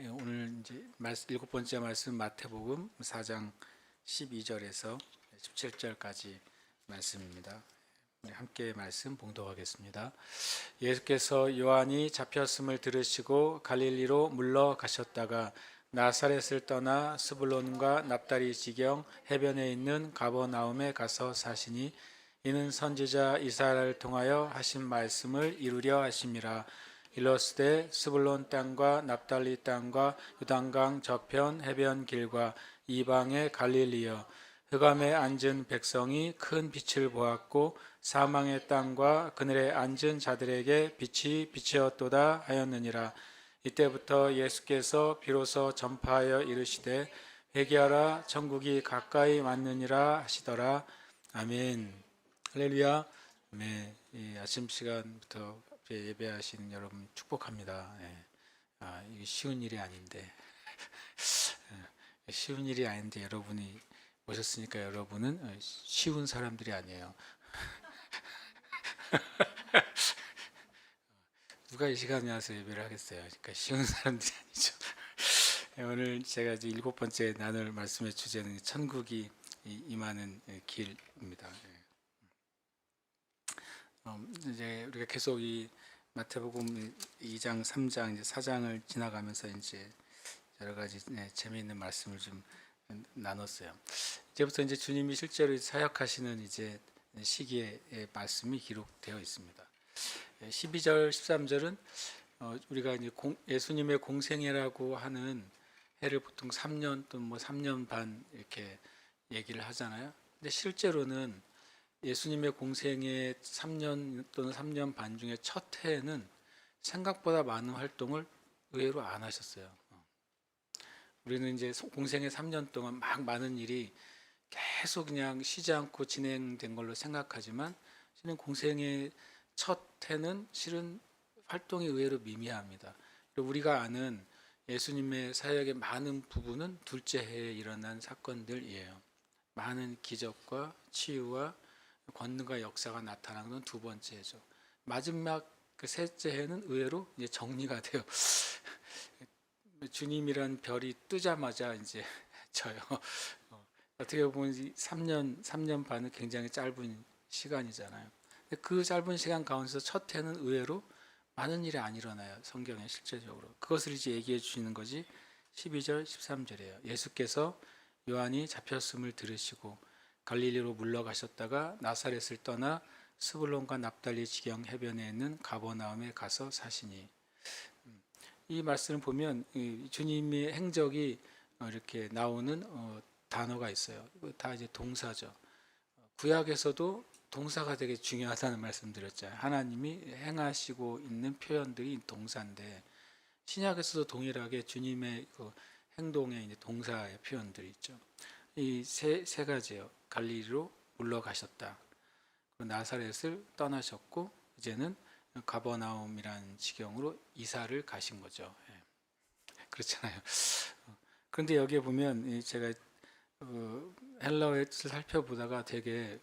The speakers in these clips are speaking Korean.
오늘 이제 일곱 번째 말씀 마태복음 4장 12절에서 17절까지 말씀입니다. 함께 말씀 봉독하겠습니다. 예수께서 요한이 잡혔음을 들으시고 갈릴리로 물러가셨다가 나사렛을 떠나 스불론과 납달리 지경 해변에 있는 가버나움에 가서 사시니 이는 선지자 이사야를 통하여 하신 말씀을 이루려 하심이라. 일러스되 스불론 땅과 납달리 땅과 요단강 저편 해변 길과 이방의 갈릴리여, 흑암에 앉은 백성이 큰 빛을 보았고 사망의 땅과 그늘에 앉은 자들에게 빛이 비치었도다 하였느니라. 이때부터 예수께서 비로소 전파하여 이르시되 회개하라, 천국이 가까이 왔느니라 하시더라. 아멘. 할렐루야. 아멘. 아침 시간부터 예배하시는 여러분 축복합니다. 이게 쉬운 일이 아닌데 쉬운 일이 아닌데 여러분이 오셨으니까 여러분은 쉬운 사람들이 아니에요. 누가 이 시간에 와서 예배를 하겠어요? 그러니까 쉬운 사람들이 아니죠. 오늘 제가 이제 일곱 번째 나눌 말씀의 주제는 천국이 임하는 길입니다. 이제 우리가 계속 이 마태복음 2장, 3장, 이제 4장을 지나가면서 이제 여러 가지 재미있는 말씀을 좀 나눴어요. 이제부터 이제 주님이 실제로 사역하시는 이제 시기의 말씀이 기록되어 있습니다. 12절, 13절은 우리가 이제 예수님의 공생애라고 하는 해를 보통 3년 또는 뭐 3년 반 이렇게 얘기를 하잖아요. 근데 실제로는 예수님의 공생의 3년 또는 3년 반 중에 첫 해에는 생각보다 많은 활동을 의외로 안 하셨어요. 우리는 이제 공생의 3년 동안 막 많은 일이 계속 그냥 쉬지 않고 진행된 걸로 생각하지만 실은 공생의 첫 해는 실은 활동이 의외로 미미합니다. 우리가 아는 예수님의 사역의 많은 부분은 둘째 해에 일어난 사건들이에요. 많은 기적과 치유와 권능과 역사가 나타나는 건 두 번째 해죠. 마지막 그 셋째 해는 의외로 이제 정리가 돼요. 주님이란 별이 뜨자마자 이제 져요. 어떻게 보면 3년 반은 굉장히 짧은 시간이잖아요. 그 짧은 시간 가운데서 첫 해는 의외로 많은 일이 안 일어나요. 성경에 실제적으로. 그것을 이제 얘기해 주시는 것이 12절, 13절이에요. 예수께서 요한이 잡혔음을 들으시고 갈릴리로 물러가셨다가 나사렛을 떠나 스불론과 납달리 지경 해변에 있는 가버나움에 가서 사시니, 이 말씀을 보면 주님의 행적이 이렇게 나오는 단어가 있어요. 다 이제 동사죠. 구약에서도 동사가 되게 중요하다는 말씀드렸잖아요. 하나님이 행하시고 있는 표현들이 동사인데 신약에서도 동일하게 주님의 그 행동의 이제 동사의 표현들이 있죠. 이 세 가지예요. 갈릴리로 물러가셨다. 나사렛을 떠나셨고 이제는 가버나움이라는 지경으로 이사를 가신 거죠. 그렇잖아요. 그런데 여기에 보면 제가 헬라어를 살펴보다가 되게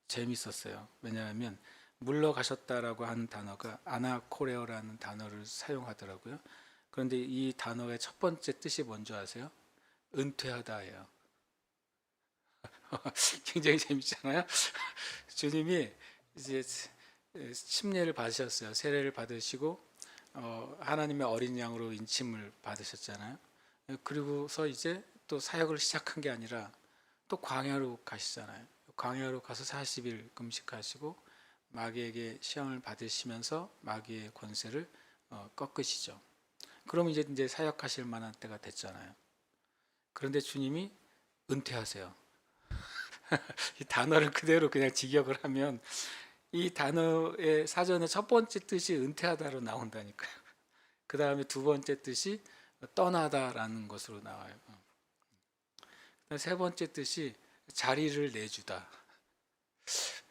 재밌었어요. 왜냐하면 물러가셨다라고 하는 단어가 아나코레어라는 단어를 사용하더라고요. 그런데 이 단어의 첫 번째 뜻이 뭔지 아세요? 은퇴하다예요. 굉장히 재밌잖아요. 주님이 이제 침례를 받으셨어요. 세례를 받으시고 하나님의 어린 양으로 인침을 받으셨잖아요. 그리고서 이제 또 사역을 시작한 게 아니라 또 광야로 가시잖아요. 광야로 가서 40일 금식하시고 마귀에게 시험을 받으시면서 마귀의 권세를 꺾으시죠. 그러면 이제 사역하실 만한 때가 됐잖아요. 그런데 주님이 은퇴하세요. 이 단어를 그대로 그냥 직역을 하면 이 단어의 사전의 첫 번째 뜻이 은퇴하다로 나온다니까요. 그 다음에 두 번째 뜻이 떠나다라는 것으로 나와요. 세 번째 뜻이 자리를 내주다.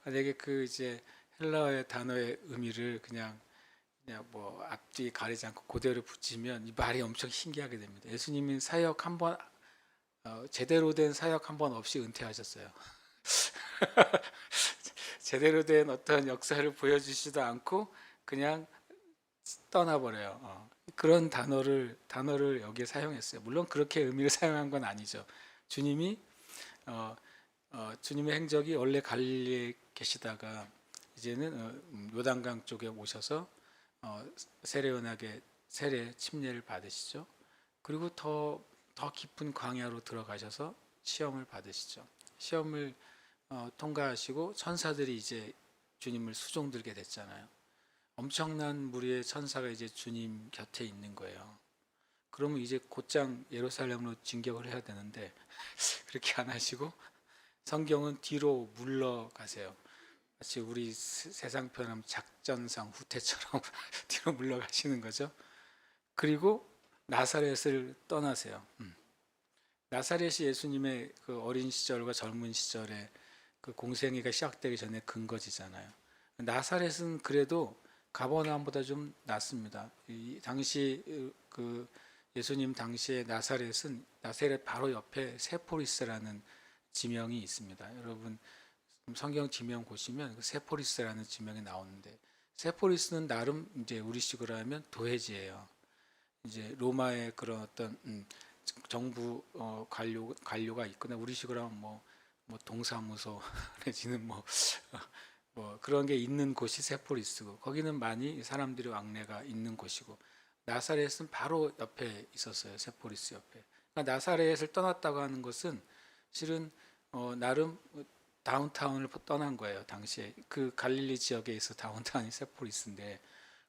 만약에 그 이제 헬라어의 단어의 의미를 그냥 뭐 앞뒤 가리지 않고 그대로 붙이면 이 말이 엄청 신기하게 됩니다. 예수님은 사역 한번 제대로 된 사역 한번 없이 은퇴하셨어요. 제대로 된 어떤 역사를 보여주지도 않고 그냥 떠나버려요. 그런 단어를 여기에 사용했어요. 물론 그렇게 의미를 사용한 건 아니죠. 주님이 주님의 행적이 원래 갈릴리에 계시다가 이제는 요단강 쪽에 오셔서 세례요한에게 세례 침례를 받으시죠. 그리고 더 깊은 광야로 들어가셔서 시험을 받으시죠. 시험을 통과하시고 천사들이 이제 주님을 수종들게 됐잖아요. 엄청난 무리의 천사가 이제 주님 곁에 있는 거예요. 그러면 이제 곧장 예루살렘으로 진격을 해야 되는데 그렇게 안 하시고 성경은 뒤로 물러가세요. 마치 우리 세상 표현하면 작전상 후퇴처럼 뒤로 물러가시는 거죠. 그리고 나사렛을 떠나세요. 나사렛이 예수님의 그 어린 시절과 젊은 시절에 그 공생애가 시작되기 전에 근거지잖아요. 나사렛은 그래도 가버나움보다 좀 낫습니다. 이 당시 그 예수님 당시에 나사렛 바로 옆에 세포리스라는 지명이 있습니다. 여러분 성경 지명 보시면 그 세포리스라는 지명이 나오는데 세포리스는 나름 이제 우리식으로 하면 도회지예요. 이제 로마의 그런 어떤 정부 관료가 있거나 우리식으로 하면 뭐 동사무소 내지는 뭐 그런 게 있는 곳이 세포리스고 거기는 많이 사람들이 왕래가 있는 곳이고 나사렛은 바로 옆에 있었어요. 세포리스 옆에. 그러니까 나사렛을 떠났다고 하는 것은 실은 나름 다운타운을 떠난 거예요. 당시에 그 갈릴리 지역에 있어 다운타운이 세포리스인데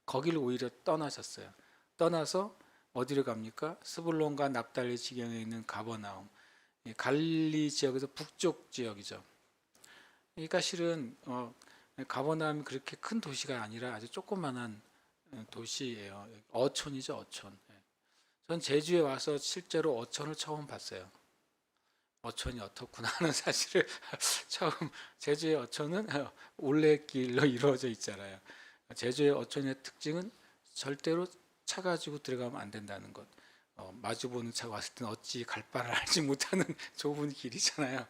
거기를 오히려 떠나셨어요. 떠나서 어디로 갑니까? 스불론과 납달리 지경에 있는 가버나움. 갈릴리 지역에서 북쪽 지역이죠. 그러니까 실은 가버나움이 그렇게 큰 도시가 아니라 아주 조그만한 도시예요. 어촌이죠, 어촌. 전 제주에 와서 실제로 어촌을 처음 봤어요. 어촌이 어떻구나 하는 사실을 처음. 제주의 어촌은 올레길로 이루어져 있잖아요. 제주의 어촌의 특징은 절대로 차 가지고 들어가면 안 된다는 것. 마주보는 차가 왔을 때는 어찌 갈 바를 알지 못하는 좁은 길이잖아요.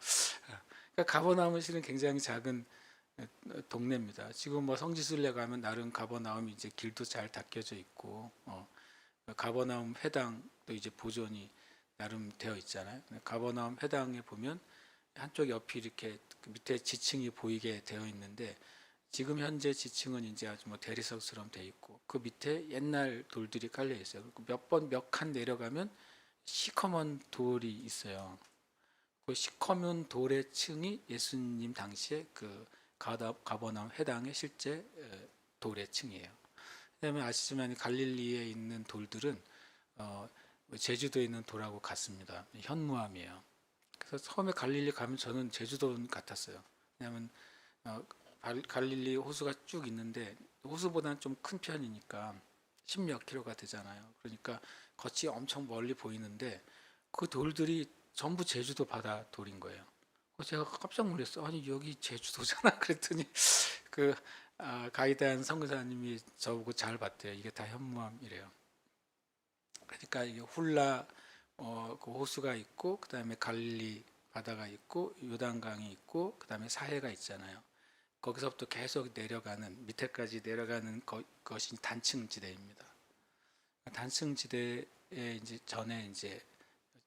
그러니까 가버나움은 실은 굉장히 작은 동네입니다. 지금 뭐 성지순례 가면 나름 가버나움이 이제 길도 잘 닦여져 있고 가버나움 회당도 이제 보존이 나름 되어 있잖아요. 가버나움 회당에 보면 한쪽 옆이 이렇게 밑에 지층이 보이게 되어 있는데 지금 현재 지층은 이제 아주 뭐 대리석처럼 되어 있고 그 밑에 옛날 돌들이 깔려 있어요. 몇 칸 내려가면 시커먼 돌이 있어요. 그 시커먼 돌의 층이 예수님 당시에 그 가버나움 회당의 실제 돌의 층이에요. 그다음에 아시지만 갈릴리에 있는 돌들은 제주도에 있는 돌하고 같습니다. 현무암이에요. 그래서 처음에 갈릴리 가면 저는 제주도 같았어요. 왜냐하면 갈릴리 호수가 쭉 있는데 호수보다는 좀 큰 편이니까 10몇 킬로가 되잖아요. 그러니까 겉이 엄청 멀리 보이는데 그 돌들이 전부 제주도 바다 돌인 거예요. 제가 깜짝 놀랐어요. 아니 여기 제주도잖아. 그랬더니 그 가이드한 선교사님이 저보고 잘 봤대요. 이게 다 현무암이래요. 그러니까 이게 훌라 그 호수가 있고 그 다음에 갈릴리 바다가 있고 요단강이 있고 그 다음에 사해가 있잖아요. 거기서부터 계속 내려가는 밑에까지 내려가는 것이 단층 지대입니다. 단층 지대에 이제 전에 이제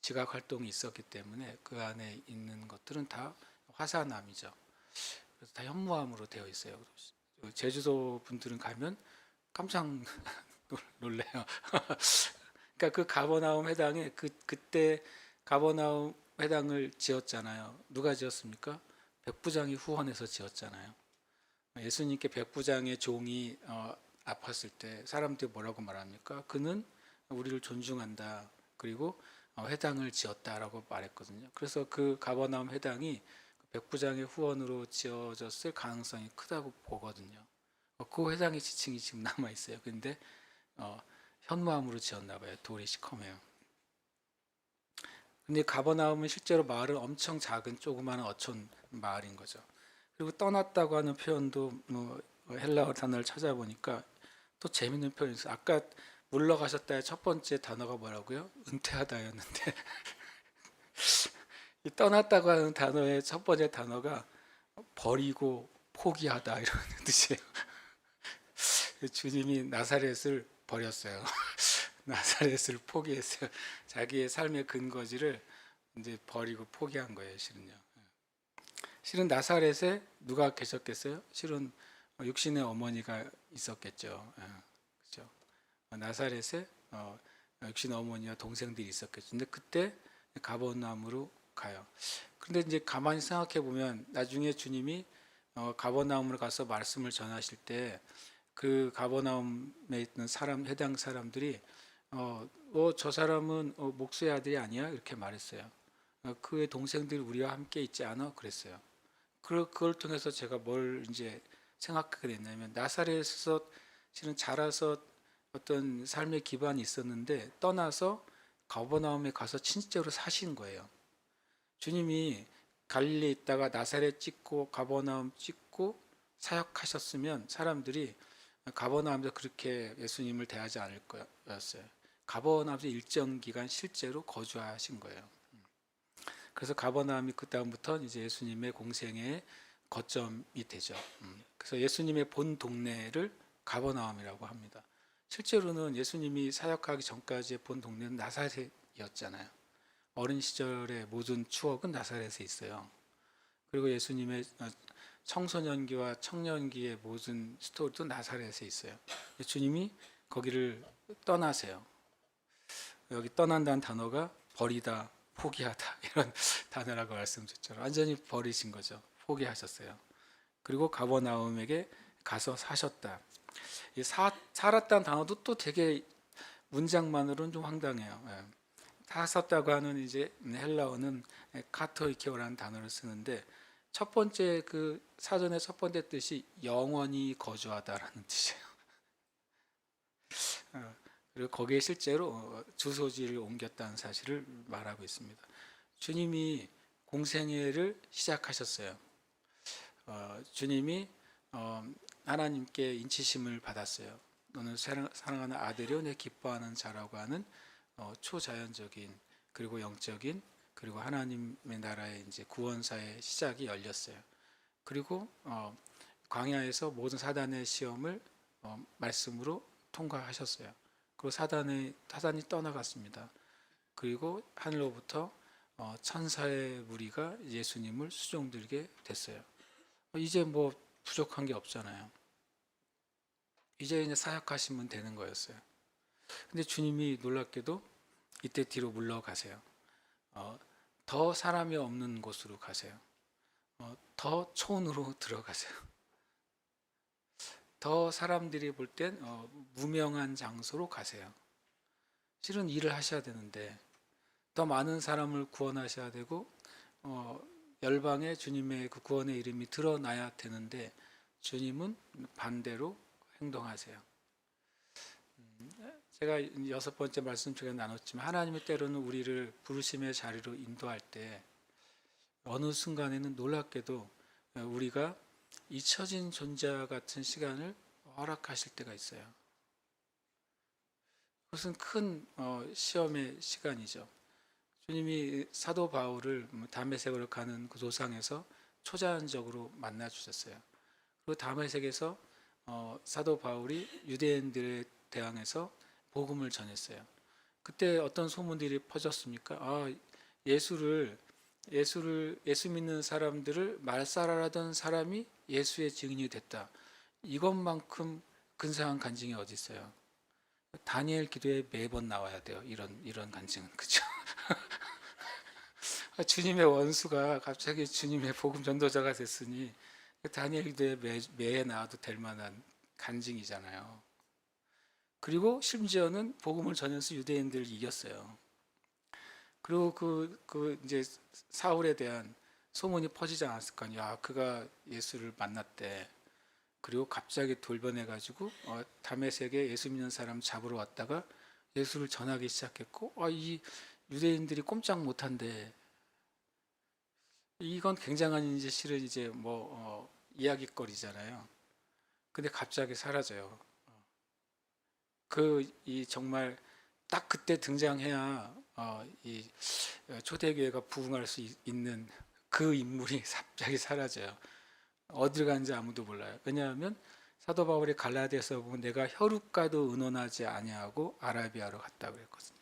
지각 활동이 있었기 때문에 그 안에 있는 것들은 다 화산암이죠. 그래서 다 현무암으로 되어 있어요. 제주도 분들은 가면 깜짝 놀래요. 그러니까 그 가버나움 회당에 그때 가버나움 회당을 지었잖아요. 누가 지었습니까? 백부장이 후원해서 지었잖아요. 예수님께 백부장의 종이 아팠을 때 사람들이 뭐라고 말합니까? 그는 우리를 존중한다. 그리고 회당을 지었다라고 말했거든요. 그래서 그 가버나움 회당이 백부장의 후원으로 지어졌을 가능성이 크다고 보거든요. 그 회당의 지층이 지금 남아 있어요. 근데 현무암으로 지었나 봐요. 돌이 시커매요. 근데 가버나움은 실제로 마을은 엄청 작은 조그마한 어촌 마을인 거죠. 그리고 떠났다고 하는 표현도 헬라어 단어를 찾아보니까 또 재밌는 표현이 있어요. 아까 물러가셨다의 첫 번째 단어가 뭐라고요? 은퇴하다였는데 이 떠났다고 하는 단어의 첫 번째 단어가 버리고 포기하다 이런 뜻이에요. 주님이 나사렛을 버렸어요. 나사렛을 포기했어요. 자기의 삶의 근거지를 이제 버리고 포기한 거예요, 실은요. 실은 나사렛에 누가 계셨겠어요? 실은 육신의 어머니가 있었겠죠. 그렇죠. 나사렛에 육신의 어머니와 동생들이 있었겠죠. 근데 그때 가버나움으로 가요. 그런데 이제 가만히 생각해 보면 나중에 주님이 가버나움으로 가서 말씀을 전하실 때 그 가버나움에 있는 해당 사람들이 저 사람은 목수의 아들이 아니야? 이렇게 말했어요. 그의 동생들이 우리와 함께 있지 않아? 그랬어요. 그걸 통해서 제가 뭘 이제 생각하게 됐냐면 나사렛에서 실은 자라서 어떤 삶의 기반이 있었는데 떠나서 가버나움에 가서 진짜로 사신 거예요. 주님이 갈릴리에 있다가 나사렛 찍고 가버나움 찍고 사역하셨으면 사람들이 가버나움에서 그렇게 예수님을 대하지 않을 거였어요. 가버나움에서 일정 기간 실제로 거주하신 거예요. 그래서 가버나움이 그 다음부터 이제 예수님의 공생의 거점이 되죠. 그래서 예수님의 본 동네를 가버나움이라고 합니다. 실제로는 예수님이 사역하기 전까지의 본 동네는 나사렛이었잖아요. 어린 시절의 모든 추억은 나사렛에 있어요. 그리고 예수님의 청소년기와 청년기의 모든 스토리도 나사렛에 있어요. 주님이 거기를 떠나세요. 여기 떠난다는 단어가 버리다, 포기하다 이런 단어라고 말씀드렸죠. 완전히 버리신 거죠. 포기하셨어요. 그리고 가버나움에게 가서 사셨다. 살았다는 단어도 또 되게 문장만으로는 좀 황당해요. 사셨다고 하는 이제 헬라어는 카토이케오라는 단어를 쓰는데 첫 번째 그 사전의 첫 번째 뜻이 영원히 거주하다라는 뜻이에요. 그리고 거기에 실제로 주소지를 옮겼다는 사실을 말하고 있습니다. 주님이 공생애를 시작하셨어요. 주님이 하나님께 인치심을 받았어요. 너는 사랑하는 아들이요 내 기뻐하는 자라고 하는 초자연적인 그리고 영적인 그리고 하나님의 나라의 이제 구원사의 시작이 열렸어요. 그리고 광야에서 모든 사단의 시험을 말씀으로 통과하셨어요. 그리고 사단이 떠나갔습니다. 그리고 하늘로부터 천사의 무리가 예수님을 수종들게 됐어요. 이제 뭐 부족한 게 없잖아요. 이제 사역하시면 되는 거였어요. 근데 주님이 놀랍게도 이때 뒤로 물러가세요. 더 사람이 없는 곳으로 가세요. 더 촌으로 들어가세요. 더 사람들이 볼 땐 무명한 장소로 가세요. 실은 일을 하셔야 되는데 더 많은 사람을 구원하셔야 되고 열방에 주님의 그 구원의 이름이 드러나야 되는데 주님은 반대로 행동하세요. 제가 6번째 말씀 중에 나눴지만 하나님이 때로는 우리를 부르심의 자리로 인도할 때 어느 순간에는 놀랍게도 우리가 잊혀진 존재 같은 시간을 허락하실 때가 있어요. 그것은 큰 시험의 시간이죠. 주님이 사도 바울을 다메섹으로 가는 그 도상에서 초자연적으로 만나 주셨어요. 그리고 다메섹에서 사도 바울이 유대인들에 대항해서 복음을 전했어요. 그때 어떤 소문들이 퍼졌습니까? 예수 믿는 사람들을 말살하던 사람이 예수의 증인이 됐다. 이것만큼 근사한 간증이 어디 있어요? 다니엘 기도에 매번 나와야 돼요. 이런 간증은 그죠? 주님의 원수가 갑자기 주님의 복음 전도자가 됐으니 다니엘 기도에 매해 나와도 될 만한 간증이잖아요. 그리고 심지어는 복음을 전해서 유대인들을 이겼어요. 그리고 이제 사울에 대한 소문이 퍼지지 않았을 거 아니야. 그가 예수를 만났대. 그리고 갑자기 돌변해가지고 다메섹에 예수 믿는 사람 잡으러 왔다가 예수를 전하기 시작했고, 이 유대인들이 꼼짝 못한대. 이건 굉장한 이제 실은 이제 이야기거리잖아요. 근데 갑자기 사라져요. 이 정말 딱 그때 등장해야 이 초대교회가 부흥할 수 있는 그 인물이 갑자기 사라져요. 어딜 간지 아무도 몰라요. 왜냐하면 사도 바울이 갈라디아서 보면 내가 혈육과도 의논하지 아니하고 아라비아로 갔다 그랬거든요.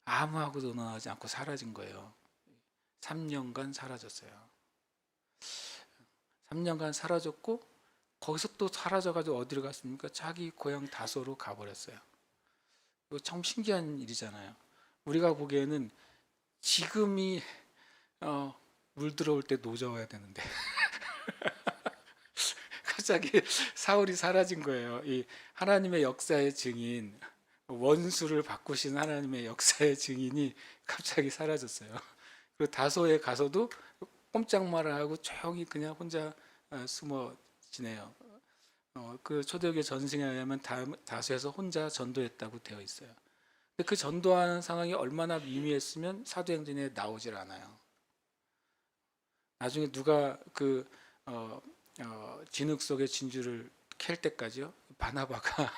아무하고도 의논하지 않고 사라진 거예요. 3년간 사라졌어요. 3년간 사라졌고 거기서 또 사라져가지고 어디로 갔습니까? 자기 고향 다소로 가버렸어요. 이거 참 신기한 일이잖아요. 우리가 보기에는 지금이 물 들어올 때 노져와야 되는데 갑자기 사울이 사라진 거예요. 이 하나님의 역사의 증인, 원수를 바꾸신 하나님의 역사의 증인이 갑자기 사라졌어요. 그리고 다소에 가서도 꼼짝말을 하고 조용히 그냥 혼자 숨어 지내요. 그 초대교회 전승에 의하면 다소에서 혼자 전도했다고 되어 있어요. 근데 그 전도하는 상황이 얼마나 미미했으면 사도행전에 나오질 않아요. 나중에 누가 그 진흙 속의 진주를 캘 때까지요. 바나바가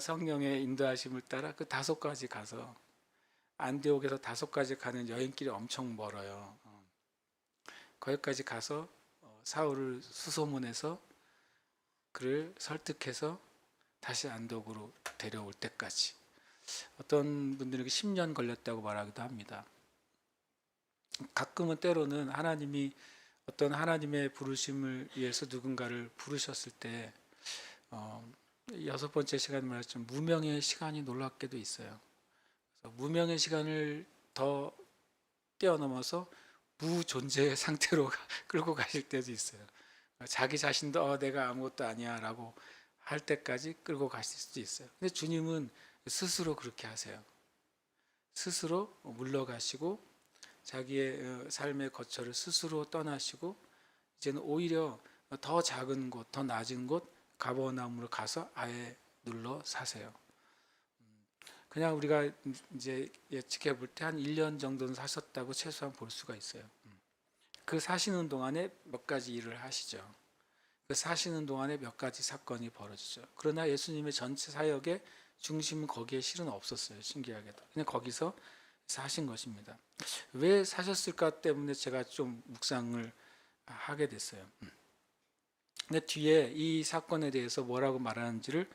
성령의 인도하심을 따라 그 다소까지 가서 안디옥에서 다소까지 가는 여행길이 엄청 멀어요. 거기까지 가서 사울을 수소문해서 그를 설득해서 다시 안독으로 데려올 때까지 어떤 분들에게 10년 걸렸다고 말하기도 합니다. 가끔은 때로는 하나님이 어떤 하나님의 부르심을 위해서 누군가를 부르셨을 때 여섯 번째 시간에 말했지만 무명의 시간이 놀랍게도 있어요. 그래서 무명의 시간을 더 뛰어넘어서 무존재의 상태로 끌고 가실 때도 있어요. 자기 자신도 내가 아무것도 아니야 라고 할 때까지 끌고 가실 수도 있어요. 근데 주님은 스스로 그렇게 하세요. 스스로 물러가시고 자기의 삶의 거처를 스스로 떠나시고 이제는 오히려 더 작은 곳, 더 낮은 곳 가버나움으로 가서 아예 눌러 사세요. 그냥 우리가 이제 예측해 볼 때 한 1년 정도는 사셨다고 최소한 볼 수가 있어요. 그 사시는 동안에 몇 가지 일을 하시죠. 그 사시는 동안에 몇 가지 사건이 벌어지죠. 그러나 예수님의 전체 사역의 중심은 거기에 실은 없었어요. 신기하게도. 그냥 거기서 사신 것입니다. 왜 사셨을까 때문에 제가 좀 묵상을 하게 됐어요. 근데 뒤에 이 사건에 대해서 뭐라고 말하는지를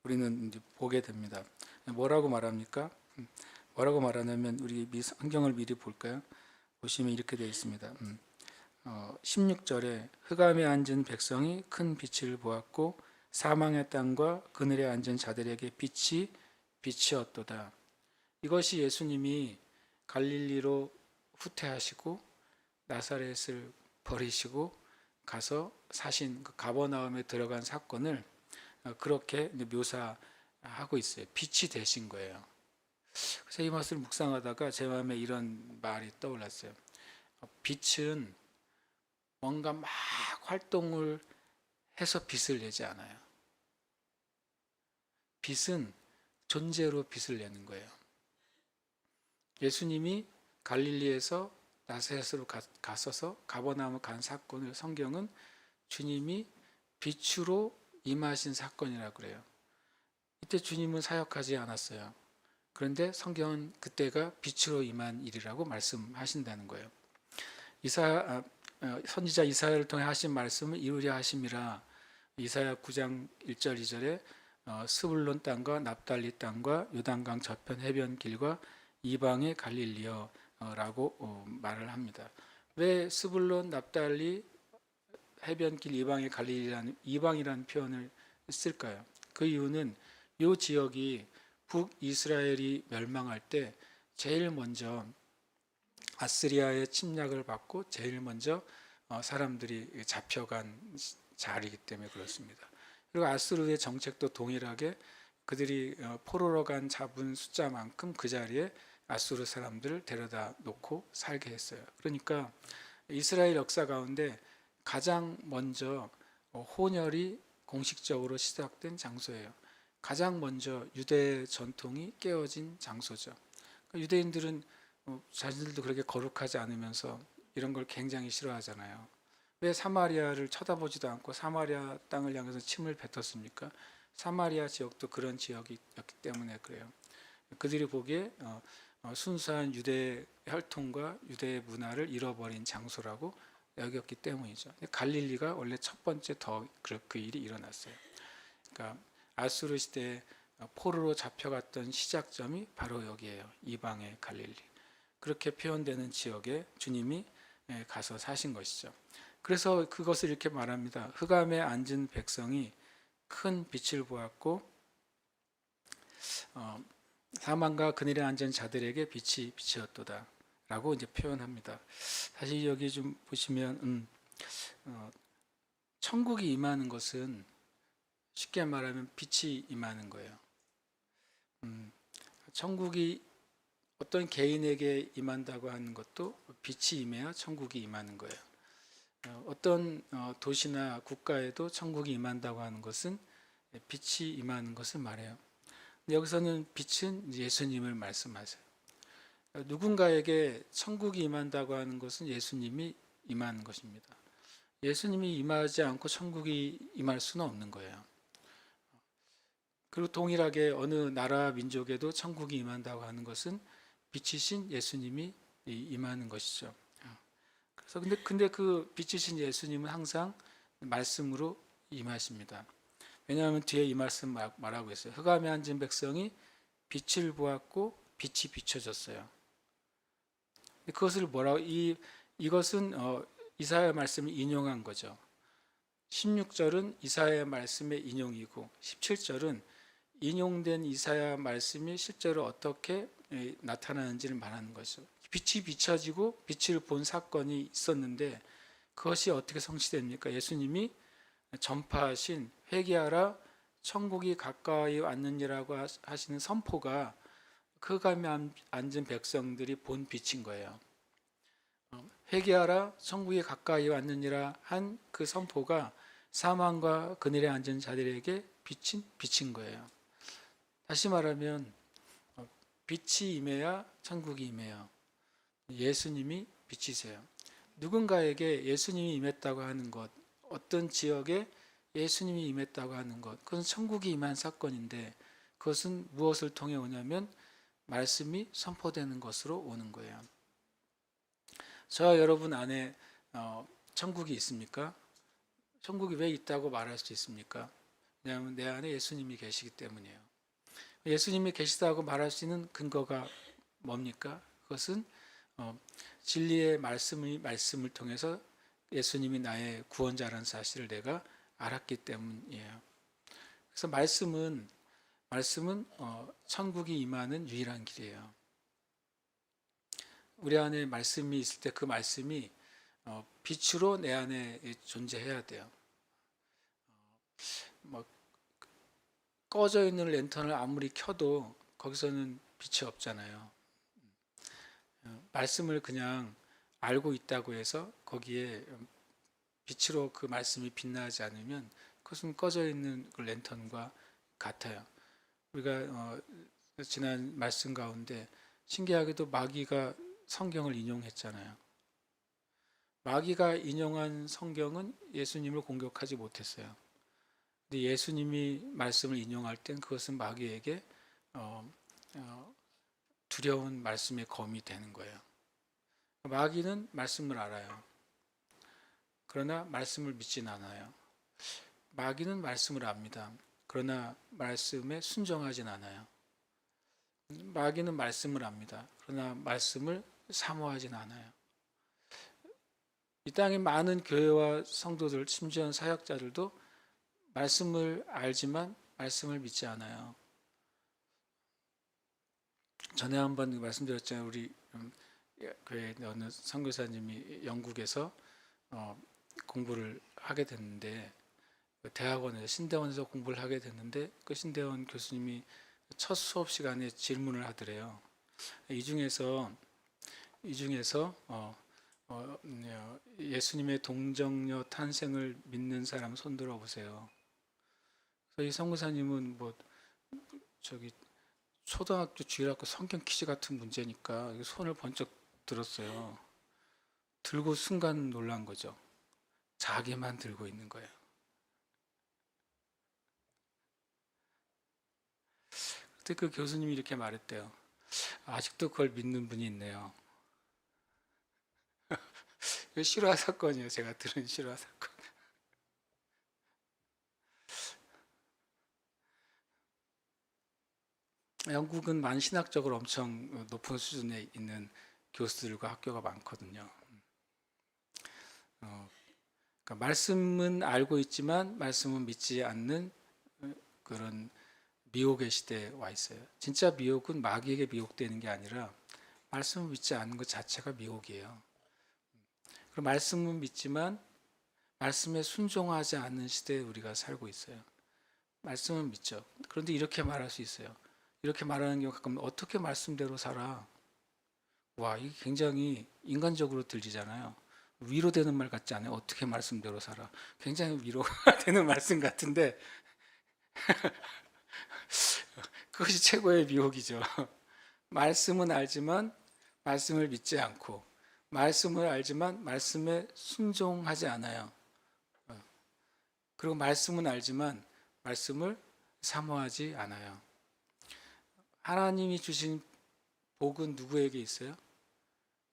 우리는 이제 보게 됩니다. 뭐라고 말합니까? 뭐라고 말하냐면 우리 성경을 미리 볼까요? 보시면 이렇게 되어 있습니다. 16절에 흑암에 앉은 백성이 큰 빛을 보았고 사망의 땅과 그늘에 앉은 자들에게 빛이 빛이었도다. 이것이 예수님이 갈릴리로 후퇴하시고 나사렛을 버리시고 가서 사신 그 가버나움에 들어간 사건을 그렇게 묘사하고 있어요. 빛이 되신 거예요. 그래서 이 말씀을 묵상하다가 제 마음에 이런 말이 떠올랐어요. 빛은 뭔가 막 활동을 해서 빛을 내지 않아요. 빛은 존재로 빛을 내는 거예요. 예수님이 갈릴리에서 나사렛으로 갔어서 가버나움을 간 사건을 성경은 주님이 빛으로 임하신 사건이라고 그래요. 이때 주님은 사역하지 않았어요. 그런데 성경은 그때가 빛으로 임한 일이라고 말씀하신다는 거예요. 선지자 이사야를 통해 하신 말씀을 이루려 하심이라. 이사야 9장 1절 2절에 스불론 땅과 납달리 땅과 요단강 저편 해변길과 이방의 갈릴리여라고 말을 합니다. 왜 스불론 납달리 해변길 이방의 갈릴리라는 이방이라는 표현을 쓸까요? 그 이유는 이 지역이 북이스라엘이 멸망할 때 제일 먼저 아스리아의 침략을 받고 제일 먼저 사람들이 잡혀간 자리이기 때문에 그렇습니다. 그리고 아수르의 정책도 동일하게 그들이 포로로 간 잡은 숫자만큼 그 자리에 아수르 사람들을 데려다 놓고 살게 했어요. 그러니까 이스라엘 역사 가운데 가장 먼저 혼혈이 공식적으로 시작된 장소예요. 가장 먼저 유대 전통이 깨어진 장소죠. 유대인들은 자신들도 그렇게 거룩하지 않으면서 이런 걸 굉장히 싫어하잖아요. 왜 사마리아를 쳐다보지도 않고 사마리아 땅을 향해서 침을 뱉었습니까? 사마리아 지역도 그런 지역이었기 때문에 그래요. 그들이 보기에 순수한 유대 혈통과 유대 문화를 잃어버린 장소라고 여겼기 때문이죠. 갈릴리가 원래 첫 번째 더 그 일이 일어났어요. 그러니까 아수르 시대에 포로로 잡혀갔던 시작점이 바로 여기에요. 이방의 갈릴리. 그렇게 표현되는 지역에 주님이 가서 사신 것이죠. 그래서 그것을 이렇게 말합니다. 흑암에 앉은 백성이 큰 빛을 보았고 사망과 그늘에 앉은 자들에게 빛이 비치었도다 라고 이제 표현합니다. 사실 여기 좀 보시면 천국이 임하는 것은 쉽게 말하면 빛이 임하는 거예요. 천국이 어떤 개인에게 임한다고 하는 것도 빛이 임해야 천국이 임하는 거예요. 어떤 도시나 국가에도 천국이 임한다고 하는 것은 빛이 임하는 것을 말해요. 여기서는 빛은 예수님을 말씀하세요. 누군가에게 천국이 임한다고 하는 것은 예수님이 임하는 것입니다. 예수님이 임하지 않고 천국이 임할 수는 없는 거예요. 그리고 동일하게 어느 나라 민족에도 천국이 임한다고 하는 것은 빛이신 예수님이 임하는 것이죠. 그래서 근데 그 빛이신 예수님은 항상 말씀으로 임하십니다. 왜냐하면 뒤에 이 말씀 말하고 있어요. 흑암에 앉은 백성이 빛을 보았고 빛이 비춰졌어요. 그것을 뭐라고 이것은 이사야 말씀을 인용한 거죠. 16절은 이사야 말씀의 인용이고 17절은 인용된 이사야 말씀이 실제로 어떻게 나타나는지를 말하는 것이죠. 빛이 비춰지고 빛을 본 사건이 있었는데 그것이 어떻게 성취됩니까? 예수님이 전파하신 회개하라 천국이 가까이 왔느니라고 하시는 선포가 흑암에 앉은 백성들이 본 빛인 거예요. 회개하라 천국이 가까이 왔느니라 한 그 선포가 사망과 그늘에 앉은 자들에게 빛인 거예요. 다시 말하면 빛이 임해야 천국이 임해요. 예수님이 빛이세요. 누군가에게 예수님이 임했다고 하는 것, 어떤 지역에 예수님이 임했다고 하는 것, 그것은 천국이 임한 사건인데 그것은 무엇을 통해 오냐면 말씀이 선포되는 것으로 오는 거예요. 저와 여러분 안에 천국이 있습니까? 천국이 왜 있다고 말할 수 있습니까? 왜냐하면 내 안에 예수님이 계시기 때문이에요. 예수님이 계시다고 말할 수 있는 근거가 뭡니까? 그것은 진리의 말씀을 통해서 예수님이 나의 구원자라는 사실을 내가 알았기 때문이에요. 그래서 말씀은 천국이 임하는 유일한 길이에요. 우리 안에 말씀이 있을 때 그 말씀이 빛으로 내 안에 존재해야 돼요. 꺼져 있는 랜턴을 아무리 켜도 거기서는 빛이 없잖아요. 말씀을 그냥 알고 있다고 해서 거기에 빛으로 그 말씀이 빛나지 않으면 그것은 꺼져 있는 그 랜턴과 같아요. 우리가 지난 말씀 가운데 신기하게도 마귀가 성경을 인용했잖아요. 마귀가 인용한 성경은 예수님을 공격하지 못했어요. 근데 예수님이 말씀을 인용할 땐 그것은 마귀에게 두려운 말씀의 검이 되는 거예요. 마귀는 말씀을 알아요. 그러나 말씀을 믿진 않아요. 마귀는 말씀을 압니다. 그러나 말씀에 순종하진 않아요. 마귀는 말씀을 압니다. 그러나 말씀을 사모하진 않아요. 이 땅의 많은 교회와 성도들, 심지어 사역자들도 말씀을 알지만 말씀을 믿지 않아요. 전에 한번 말씀드렸잖아요. 우리 교회 어느 선교사님이 영국에서 공부를 하게 됐는데 대학원에서 신대원에서 공부를 하게 됐는데 그 신대원 교수님이 첫 수업 시간에 질문을 하더래요. 이 중에서 예수님의 동정녀 탄생을 믿는 사람 손 들어 보세요. 그래서 이 선교사님은 초등학교 주일학교 성경 퀴즈 같은 문제니까 손을 번쩍 들었어요. 들고 순간 놀란 거죠. 자기만 들고 있는 거예요. 그때 그 교수님이 이렇게 말했대요. 아직도 그걸 믿는 분이 있네요. 이거 실화 사건이에요. 제가 들은 실화 사건. 영국은 만신학적으로 엄청 높은 수준에 있는 교수들과 학교가 많거든요. 그러니까 말씀은 알고 있지만 말씀은 믿지 않는 그런 미혹의 시대에 와 있어요. 진짜 미혹은 마귀에게 미혹되는 게 아니라 말씀을 믿지 않는 것 자체가 미혹이에요. 그리고 말씀은 믿지만 말씀에 순종하지 않는 시대에 우리가 살고 있어요. 말씀은 믿죠. 그런데 이렇게 말할 수 있어요. 이렇게 말하는 경우가 가끔 어떻게 말씀대로 살아? 와, 이게 굉장히 인간적으로 들리잖아요. 위로되는 말 같지 않아요? 어떻게 말씀대로 살아? 굉장히 위로가 되는 말씀 같은데 그것이 최고의 미혹이죠. 말씀은 알지만 말씀을 믿지 않고 말씀을 알지만 말씀에 순종하지 않아요. 그리고 말씀은 알지만 말씀을 사모하지 않아요. 하나님이 주신 복은 누구에게 있어요?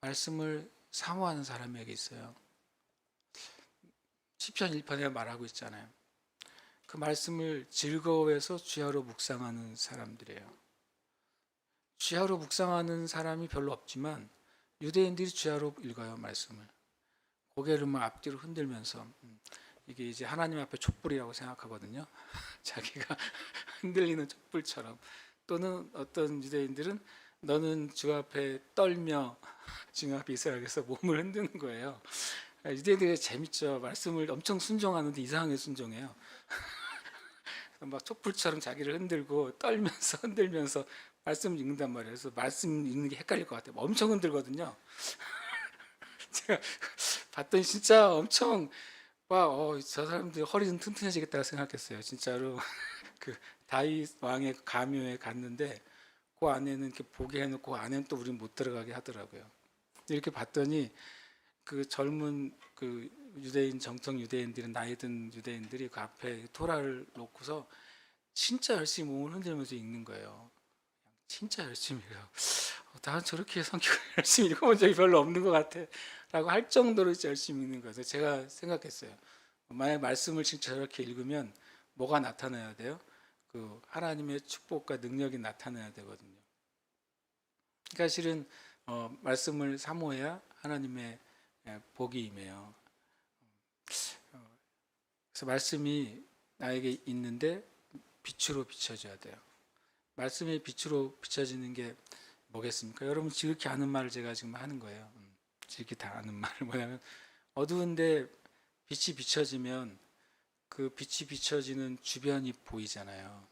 말씀을 사모하는 사람에게 있어요. 시편 1편에 말하고 있잖아요. 그 말씀을 즐거워해서 주야로 묵상하는 사람들이에요. 주야로 묵상하는 사람이 별로 없지만 유대인들이 주야로 읽어요, 말씀을. 고개를 막 앞뒤로 흔들면서 이게 이제 하나님 앞에 촛불이라고 생각하거든요. 자기가 흔들리는 촛불처럼. 또는 어떤 유대인들은 너는 주 앞에 떨며 주 앞에 이스라엘에서 몸을 흔드는 거예요. 유대인들이 재밌죠. 말씀을 엄청 순종하는데 이상하게 순종해요. 막 촛불처럼 자기를 흔들고 떨면서 흔들면서 말씀을 읽는단 말이에요. 그래서 말씀 읽는 게 헷갈릴 것 같아요. 엄청 흔들거든요. 제가 봤더니 진짜 엄청 저 사람들 허리는 튼튼해지겠다 생각했어요. 진짜로 그 다윗 왕의 가묘에 갔는데 그 안에는 이렇게 보게 해놓고 그 안에는 또 우린 못 들어가게 하더라고요. 이렇게 봤더니 그 젊은 그 유대인 정통 유대인들은 나이 든 유대인들이 그 앞에 토라를 놓고서 진짜 열심히 몸을 흔들면서 읽는 거예요. 진짜 열심히 해요. 나는 저렇게 성경을 열심히 읽어본 적이 별로 없는 것 같아 라고 할 정도로 열심히 읽는 거예요. 제가 생각했어요. 만약 말씀을 진짜 저렇게 읽으면 뭐가 나타나야 돼요? 그 하나님의 축복과 능력이 나타나야 되거든요. 그러니까 실은 말씀을 사모해야 하나님의 복이 임해요. 그래서 말씀이 나에게 있는데 빛으로 비춰져야 돼요. 말씀이 빛으로 비춰지는 게 뭐겠습니까? 여러분 지극히 아는 말을 제가 지금 하는 거예요. 지극히 다 아는 말을 뭐냐면 어두운데 빛이 비춰지면 그 빛이 비춰지는 주변이 보이잖아요.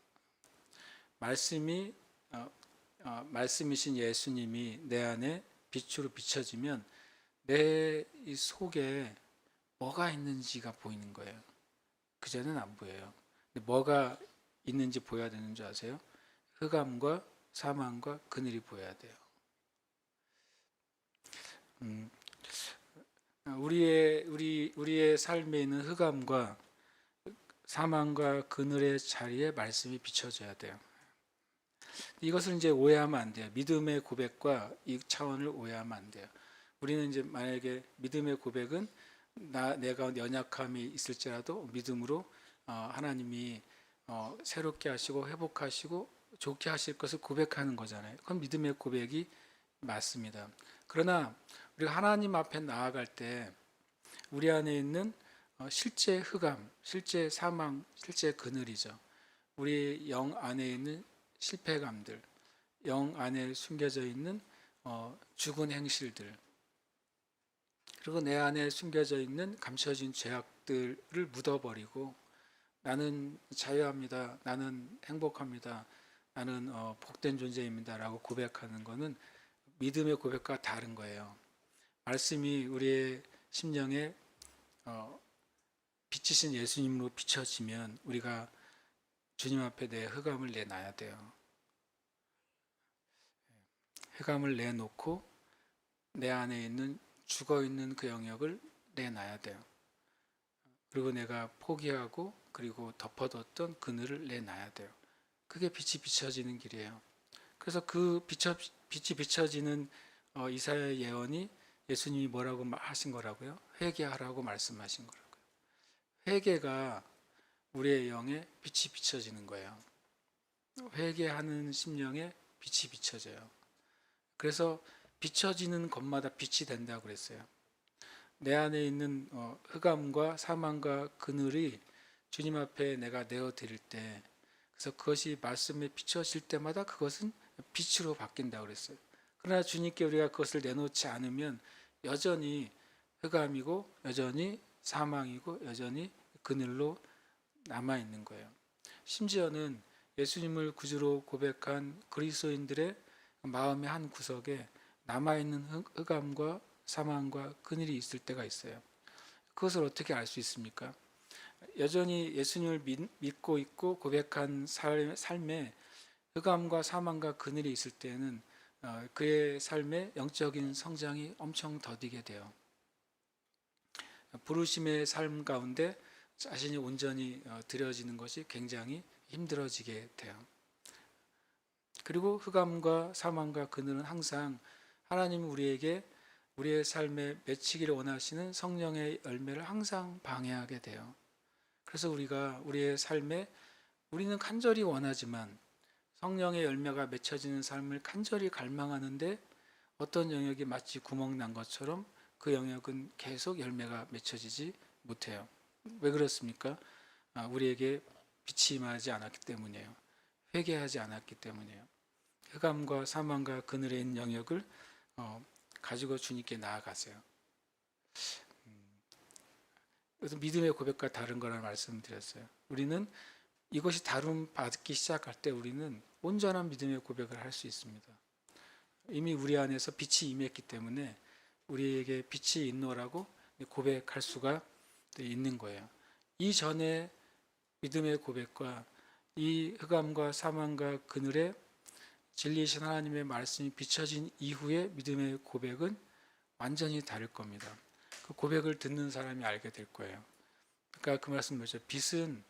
말씀이신 예수님이 내 안에 빛으로 비춰지면 내 속에 뭐가 있는지가 보이는 거예요. 그전에는 안 보여요. 근데 뭐가 있는지 보여야 되는 줄 아세요? 흑암과 사망과 그늘이 보여야 돼요. 우리의 삶에 있는 흑암과 사망과 그늘의 자리에 말씀이 비춰져야 돼요. 이것을 이제 오해하면 안 돼요. 믿음의 고백과 이 차원을 오해하면 안 돼요. 우리는 이제 만약에 믿음의 고백은 내가 연약함이 있을지라도 믿음으로 하나님이 새롭게 하시고 회복하시고 좋게 하실 것을 고백하는 거잖아요. 그건 믿음의 고백이 맞습니다. 그러나 우리가 하나님 앞에 나아갈 때 우리 안에 있는 실제 흑암, 실제 사망, 실제 그늘이죠. 우리 영 안에 있는 실패감들, 영 안에 숨겨져 있는 죽은 행실들, 그리고 내 안에 숨겨져 있는 감춰진 죄악들을 묻어버리고 나는 자유합니다. 나는 행복합니다. 나는 복된 존재입니다. 라고 고백하는 것은 믿음의 고백과 다른 거예요. 말씀이 우리의 심령에 빛이신 예수님으로 비춰지면 우리가 주님 앞에 내 흑암을 내놔야 돼요. 흑암을 내놓고 내 안에 있는 죽어있는 그 영역을 내놔야 돼요. 그리고 내가 포기하고 그리고 덮어뒀던 그늘을 내놔야 돼요. 그게 빛이 비춰지는 길이에요. 그래서 그 빛이 비춰지는 이사야의 예언이 예수님이 뭐라고 하신 거라고요? 회개하라고 말씀하신 거라고요. 회개가 우리의 영에 빛이 비춰지는 거예요. 회개하는 심령에 빛이 비춰져요. 그래서 비춰지는 것마다 빛이 된다고 그랬어요. 내 안에 있는 흑암과 사망과 그늘이 주님 앞에 내가 내어 드릴 때, 그래서 그것이 말씀에 비춰질 때마다 그것은 빛으로 바뀐다고 그랬어요. 그러나 주님께 우리가 그것을 내놓지 않으면 여전히 흑암이고 여전히 사망이고 여전히 그늘로 남아 있는 거예요. 심지어는 예수님을 구주로 고백한 그리스도인들의 마음의 한 구석에 남아 있는 흑암과 사망과 그늘이 있을 때가 있어요. 그것을 어떻게 알 수 있습니까? 여전히 예수님을 믿고 있고 고백한 삶에 흑암과 사망과 그늘이 있을 때는 그의 삶의 영적인 성장이 엄청 더디게 돼요. 부르심의 삶 가운데 자신이 온전히 드려지는 것이 굉장히 힘들어지게 돼요. 그리고 흑암과 사망과 그늘은 항상 하나님이 우리에게 우리의 삶에 맺히기를 원하시는 성령의 열매를 항상 방해하게 돼요. 그래서 우리가 우리의 삶에 우리는 간절히 원하지만 성령의 열매가 맺혀지는 삶을 간절히 갈망하는데 어떤 영역이 마치 구멍 난 것처럼 그 영역은 계속 열매가 맺혀지지 못해요. 왜 그렇습니까? 우리에게 빛이 임하지 않았기 때문이에요. 회개하지 않았기 때문이에요. 흑암과 사망과 그늘에 있는 영역을 가지고 주님께 나아가세요. 그래서 믿음의 고백과 다른 거라는 말씀드렸어요. 우리는 이것이 다룸 받기 시작할 때 우리는 온전한 믿음의 고백을 할 수 있습니다. 이미 우리 안에서 빛이 임했기 때문에 우리에게 빛이 있노라고 고백할 수가 있는 거예요. 이전에 믿음의 고백과 이 흑암과 사망과 그늘에 진리이신 하나님의 말씀이 비춰진 이후의 믿음의 고백은 완전히 다를 겁니다. 그 고백을 듣는 사람이 알게 될 거예요. 그러니까 그 말씀 뭐죠? 빛은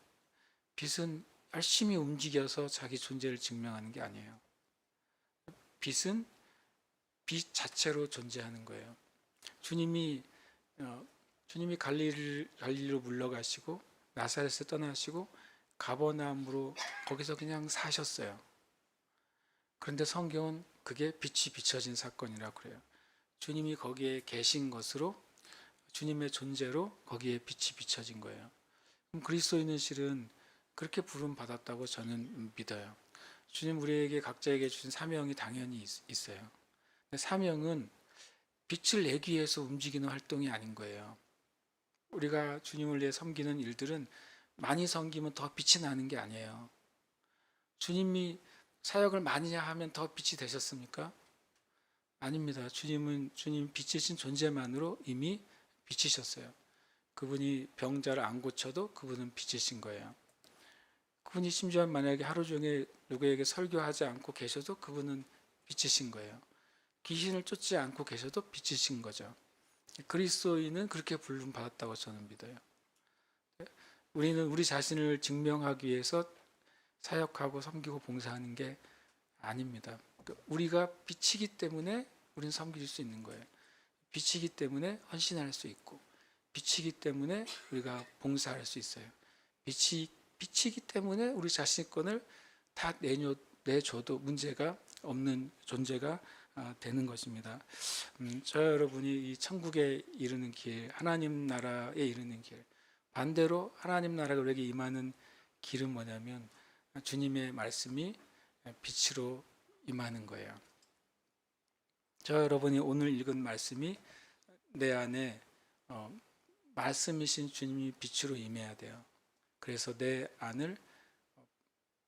열심히 움직여서 자기 존재를 증명하는 게 아니에요. 빛은 빛 자체로 존재하는 거예요. 주님이 갈릴리로 물러가시고 나사렛에 떠나시고 가버나움으로 거기서 그냥 사셨어요. 그런데 성경은 그게 빛이 비춰진 사건이라고 그래요. 주님이 거기에 계신 것으로 주님의 존재로 거기에 빛이 비춰진 거예요. 그럼 그리스도인은 실은 그렇게 부름 받았다고 저는 믿어요. 주님 우리에게 각자에게 주신 사명이 당연히 있어요. 근데 사명은 빛을 내기 위해서 움직이는 활동이 아닌 거예요. 우리가 주님을 위해 섬기는 일들은 많이 섬기면 더 빛이 나는 게 아니에요. 주님이 사역을 많이 하면 더 빛이 되셨습니까? 아닙니다. 주님 빛이신 존재만으로 이미 빛이셨어요. 그분이 병자를 안 고쳐도 그분은 빛이신 거예요. 그분이 심지어 만약에 하루 종일 누구에게 설교하지 않고 계셔도 그분은 빛이신 거예요. 귀신을 쫓지 않고 계셔도 빛이신 거죠. 그리스도인은 그렇게 부름 받았다고 저는 믿어요. 우리는 우리 자신을 증명하기 위해서 사역하고 섬기고 봉사하는 게 아닙니다. 우리가 빛이기 때문에 우리는 섬길 수 있는 거예요. 빛이기 때문에 헌신할 수 있고 빛이기 때문에 우리가 봉사할 수 있어요. 빛이기 때문에 우리 자신의 것을 다 내줘도 문제가 없는 존재가 되는 것입니다. 저 여러분이 이 천국에 이르는 길, 하나님 나라에 이르는 길, 반대로 하나님 나라가 우리에게 임하는 길은 뭐냐면 주님의 말씀이 빛으로 임하는 거예요. 저 여러분이 오늘 읽은 말씀이 내 안에 말씀이신 주님이 빛으로 임해야 돼요. 그래서 내 안을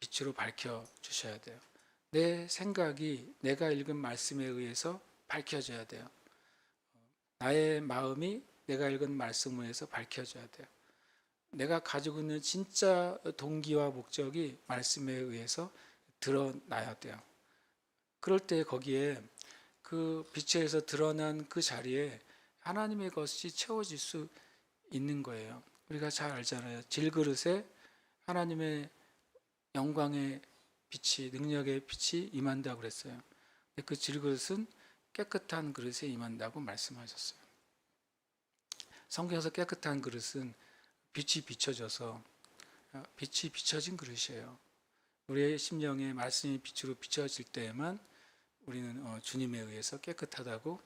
빛으로 밝혀 주셔야 돼요. 내 생각이 내가 읽은 말씀에 의해서 밝혀져야 돼요. 나의 마음이 내가 읽은 말씀에 의해서 밝혀져야 돼요. 내가 가지고 있는 진짜 동기와 목적이 말씀에 의해서 드러나야 돼요. 그럴 때 거기에 그 빛에서 드러난 그 자리에 하나님의 것이 채워질 수 있는 거예요. 우리가 잘 알잖아요. 질그릇에 하나님의 영광의 빛이, 능력의 빛이 임한다고 그랬어요. 그 질그릇은 깨끗한 그릇에 임한다고 말씀하셨어요. 성경에서 깨끗한 그릇은 빛이 비춰져서 빛이 비춰진 그릇이에요. 우리의 심령에 말씀이 빛으로 비춰질 때에만 우리는 주님에 의해서 깨끗하다고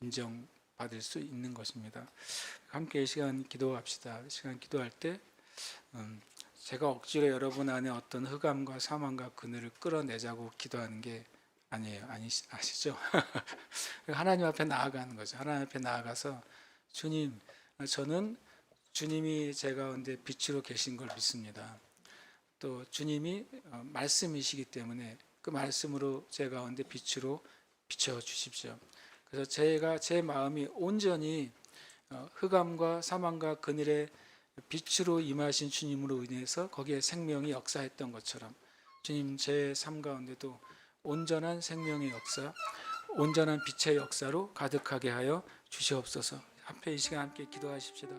인정받을 수 있는 것입니다. 함께 이 시간 기도합시다. 이 시간 기도할 때 제가 억지로 여러분 안에 어떤 흑암과 사망과 그늘을 끌어내자고 기도하는 게 아니에요. 아시죠? 하나님 앞에 나아가는 거죠. 하나님 앞에 나아가서 주님, 저는 주님이 제 가운데 빛으로 계신 걸 믿습니다. 또 주님이 말씀이시기 때문에 그 말씀으로 제 가운데 빛으로 비춰 주십시오. 그래서 제 마음이 온전히 흑암과 사망과 그늘의 빛으로 임하신 주님으로 인해서 거기에 생명이 역사했던 것처럼 주님 제 삶 가운데도 온전한 생명의 역사, 온전한 빛의 역사로 가득하게 하여 주시옵소서. 앞에 이 시간 함께 기도하십시다.